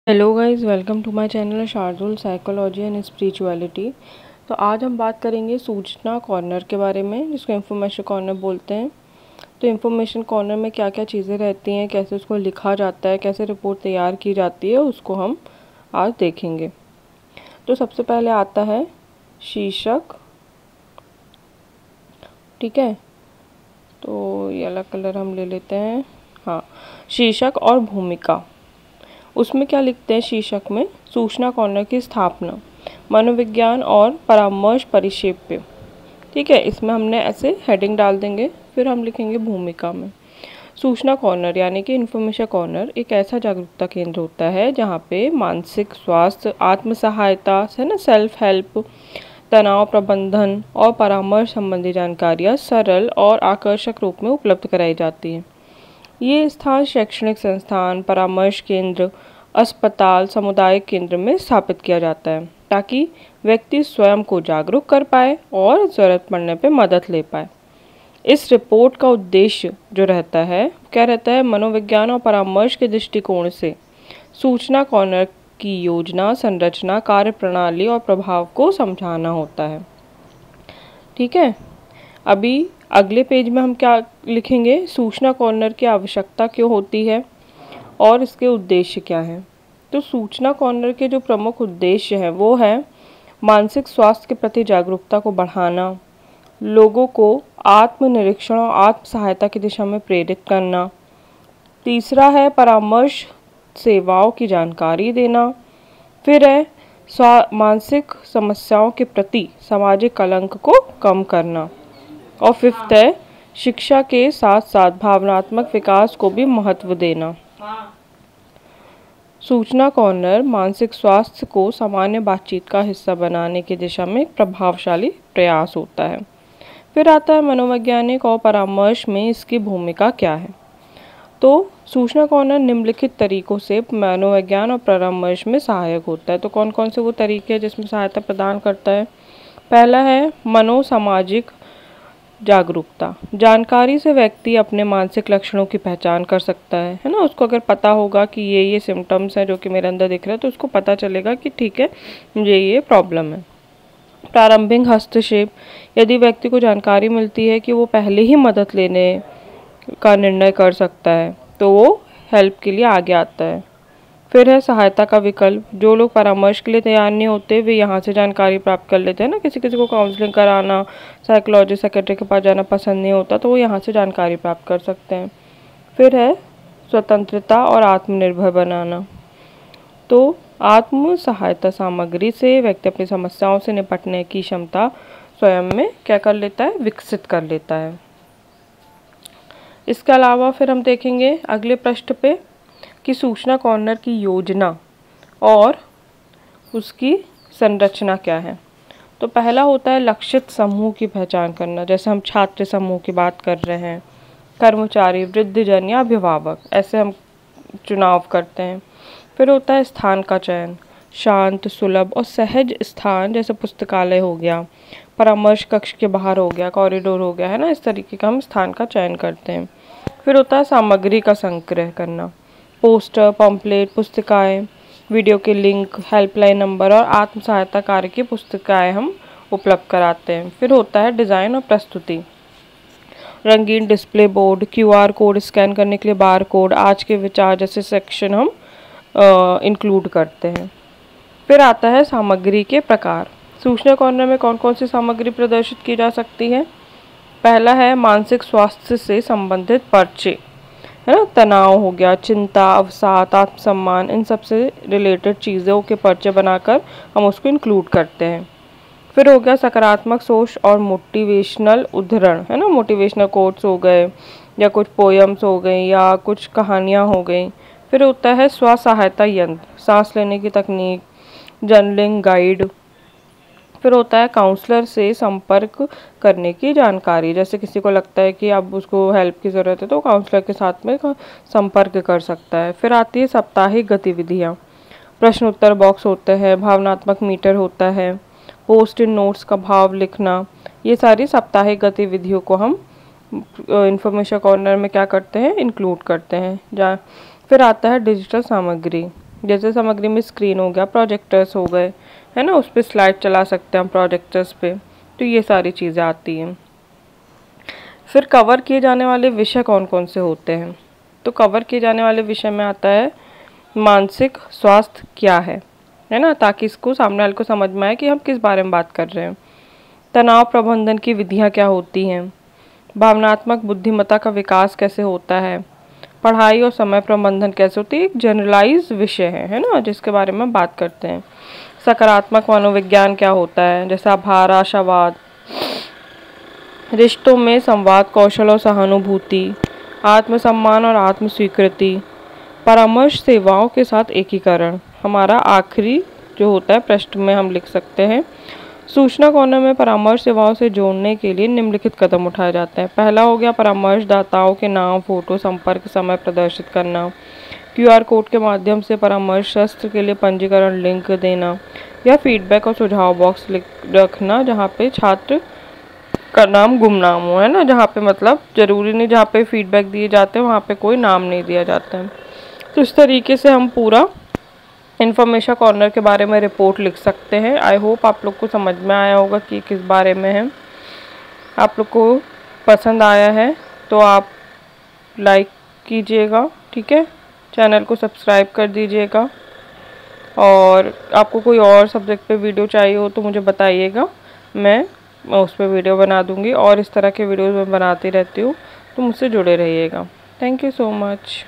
Hello guys, welcome to my channel Shardul psychology and spirituality. तो आज हम बात करेंगे सूचना कॉर्नर के बारे में, जिसको इन्फॉर्मेशन कॉर्नर बोलते हैं। तो इन्फॉर्मेशन कॉर्नर में क्या क्या चीज़ें रहती हैं, कैसे उसको लिखा जाता है, कैसे रिपोर्ट तैयार की जाती है, उसको हम आज देखेंगे। तो सबसे पहले आता है शीर्षक। ठीक है, तो ये वाला कलर हम ले लेते हैं। हाँ, शीर्षक और भूमिका। उसमें क्या लिखते हैं शीर्षक में? सूचना कॉर्नर की स्थापना, मनोविज्ञान और परामर्श परिक्षेप्य। ठीक है, इसमें हमने ऐसे हेडिंग डाल देंगे। फिर हम लिखेंगे भूमिका में। सूचना कॉर्नर यानी कि इन्फॉर्मेशन कॉर्नर एक ऐसा जागरूकता केंद्र होता है जहाँ पे मानसिक स्वास्थ्य, आत्म सहायता है ना, सेल्फ हेल्प, तनाव प्रबंधन और परामर्श संबंधी जानकारियाँ सरल और आकर्षक रूप में उपलब्ध कराई जाती हैं। ये स्थान शैक्षणिक संस्थान, परामर्श केंद्र, अस्पताल, सामुदायिक केंद्र में स्थापित किया जाता है ताकि व्यक्ति स्वयं को जागरूक कर पाए और ज़रूरत पड़ने पर मदद ले पाए। इस रिपोर्ट का उद्देश्य जो रहता है, क्या रहता है? मनोविज्ञान और परामर्श के दृष्टिकोण से सूचना कॉर्नर की योजना, संरचना, कार्यप्रणाली और प्रभाव को समझाना होता है। ठीक है, अभी अगले पेज में हम क्या लिखेंगे? सूचना कॉर्नर की आवश्यकता क्यों होती है और इसके उद्देश्य क्या हैं। तो सूचना कॉर्नर के जो प्रमुख उद्देश्य हैं वो है मानसिक स्वास्थ्य के प्रति जागरूकता को बढ़ाना, लोगों को आत्मनिरीक्षण और आत्म सहायता की दिशा में प्रेरित करना। तीसरा है परामर्श सेवाओं की जानकारी देना। फिर है मानसिक समस्याओं के प्रति सामाजिक कलंक को कम करना। और फिफ्थ है शिक्षा के साथ साथ भावनात्मक विकास को भी महत्व देना। सूचना कॉर्नर मानसिक स्वास्थ्य को सामान्य बातचीत का हिस्सा बनाने की दिशा में एक प्रभावशाली प्रयास होता है। फिर आता है मनोवैज्ञानिक और परामर्श में इसकी भूमिका क्या है। तो सूचना कॉर्नर निम्नलिखित तरीकों से मनोविज्ञान और परामर्श में सहायक होता है। तो कौन कौन से वो तरीके हैं जिसमें सहायता प्रदान करता है? पहला है मनोसामाजिक जागरूकता। जानकारी से व्यक्ति अपने मानसिक लक्षणों की पहचान कर सकता है ना। उसको अगर पता होगा कि ये सिम्टम्स हैं जो कि मेरे अंदर दिख रहे हैं, तो उसको पता चलेगा कि ठीक है, ये प्रॉब्लम है। प्रारंभिक हस्तक्षेप। यदि व्यक्ति को जानकारी मिलती है कि वो पहले ही मदद लेने का निर्णय कर सकता है, तो वो हेल्प के लिए आगे आता है। फिर है सहायता का विकल्प। जो लोग परामर्श के लिए तैयार नहीं होते, वे यहाँ से जानकारी प्राप्त कर लेते हैं ना। किसी किसी को काउंसलिंग कराना, साइकोलॉजिस्ट, सेक्रेटरी के पास जाना पसंद नहीं होता, तो वो यहाँ से जानकारी प्राप्त कर सकते हैं। फिर है स्वतंत्रता और आत्मनिर्भर बनाना। तो आत्म सहायता सामग्री से व्यक्ति अपनी समस्याओं से निपटने की क्षमता स्वयं में क्या कर लेता है? विकसित कर लेता है। इसके अलावा फिर हम देखेंगे अगले पृष्ठ पे कि सूचना कॉर्नर की योजना और उसकी संरचना क्या है। तो पहला होता है लक्षित समूह की पहचान करना। जैसे हम छात्र समूह की बात कर रहे हैं, कर्मचारी, वृद्धजन या अभिभावक, ऐसे हम चुनाव करते हैं। फिर होता है स्थान का चयन। शांत, सुलभ और सहज स्थान, जैसे पुस्तकालय हो गया, परामर्श कक्ष के बाहर हो गया, कॉरिडोर हो गया, है ना। इस तरीके का हम स्थान का चयन करते हैं। फिर होता है सामग्री का संग्रह करना। पोस्टर, पम्पलेट, पुस्तिकाएँ, वीडियो के लिंक, हेल्पलाइन नंबर और आत्म सहायता कार्य की पुस्तिकाएँ हम उपलब्ध कराते हैं। फिर होता है डिज़ाइन और प्रस्तुति। रंगीन display board, QR code scan करने के लिए बार कोड, आज के विचार जैसे सेक्शन हम इंक्लूड करते हैं। फिर आता है सामग्री के प्रकार। सूचना कॉर्नर में कौन कौन सी सामग्री प्रदर्शित की जा सकती है? पहला है मानसिक स्वास्थ्य से संबंधित पर्चे, है ना। तनाव हो गया, चिंता, अवसाद, आत्मसम्मान, इन सब से रिलेटेड चीज़ों के पर्चे बनाकर हम उसको इंक्लूड करते हैं। फिर हो गया सकारात्मक सोच और मोटिवेशनल उद्धरण, है ना। मोटिवेशनल कोट्स हो गए या कुछ पोएम्स हो गई या कुछ कहानियाँ हो गई। फिर होता है स्व सहायता यंत्र, सांस लेने की तकनीक, जर्नलिंग गाइड। फिर होता है काउंसलर से संपर्क करने की जानकारी। जैसे किसी को लगता है कि अब उसको हेल्प की ज़रूरत है, तो काउंसलर के साथ में संपर्क कर सकता है। फिर आती है साप्ताहिक गतिविधियाँ। प्रश्न उत्तर बॉक्स होते हैं, भावनात्मक मीटर होता है, पोस्ट इन नोट्स का भाव लिखना। ये सारी साप्ताहिक गतिविधियों को हम इन्फॉर्मेशन कॉर्नर में क्या करते हैं? इंक्लूड करते हैं। फिर आता है डिजिटल सामग्री। जैसे सामग्री में स्क्रीन हो गया, प्रोजेक्टर्स हो गए, है ना, उस पर स्लाइड चला सकते हैं हम प्रोजेक्टर्स पे, तो ये सारी चीज़ें आती हैं। फिर कवर किए जाने वाले विषय कौन कौन से होते हैं? तो कवर किए जाने वाले विषय में आता है मानसिक स्वास्थ्य क्या है ना, ताकि इसको सामने वाले को समझ में आए कि हम किस बारे में बात कर रहे हैं। तनाव प्रबंधन की विधियाँ क्या होती हैं, भावनात्मक बुद्धिमत्ता का विकास कैसे होता है, पढ़ाई और समय प्रबंधन कैसे होती है, एक जनरलाइज विषय है ना, जिसके बारे में बात करते हैं। सकारात्मक मनोविज्ञान क्या होता है, जैसे आभार, आशावाद, रिश्तों में संवाद कौशल और सहानुभूति, आत्मसम्मान और आत्म स्वीकृति, परामर्श सेवाओं के साथ एकीकरण। हमारा आखिरी जो होता है पृष्ठ में हम लिख सकते हैं, सूचना कॉर्नर में परामर्श सेवाओं से जोड़ने के लिए निम्नलिखित कदम उठाए जाते हैं। पहला हो गया परामर्शदाताओं के नाम, फोटो, संपर्क समय प्रदर्शित करना, क्यूआर कोड के माध्यम से परामर्श सत्र के लिए पंजीकरण लिंक देना, या फीडबैक और सुझाव बॉक्स रखना जहाँ पे छात्र का नाम गुमनाम हो, है ना, जहाँ पे मतलब ज़रूरी नहीं जहाँ पे फीडबैक दिए जाते हैं वहाँ पे कोई नाम नहीं दिया जाता है। तो इस तरीके से हम पूरा इन्फॉर्मेशन कॉर्नर के बारे में रिपोर्ट लिख सकते हैं। आई होप आप लोग को समझ में आया होगा कि किस बारे में है। आप लोग को पसंद आया है तो आप लाइक कीजिएगा, ठीक है, चैनल को सब्सक्राइब कर दीजिएगा, और आपको कोई और सब्जेक्ट पे वीडियो चाहिए हो तो मुझे बताइएगा, मैं उस पर वीडियो बना दूँगी, और इस तरह के वीडियोज़ मैं बनाती रहती हूँ, तो मुझसे जुड़े रहिएगा। Thank you so much.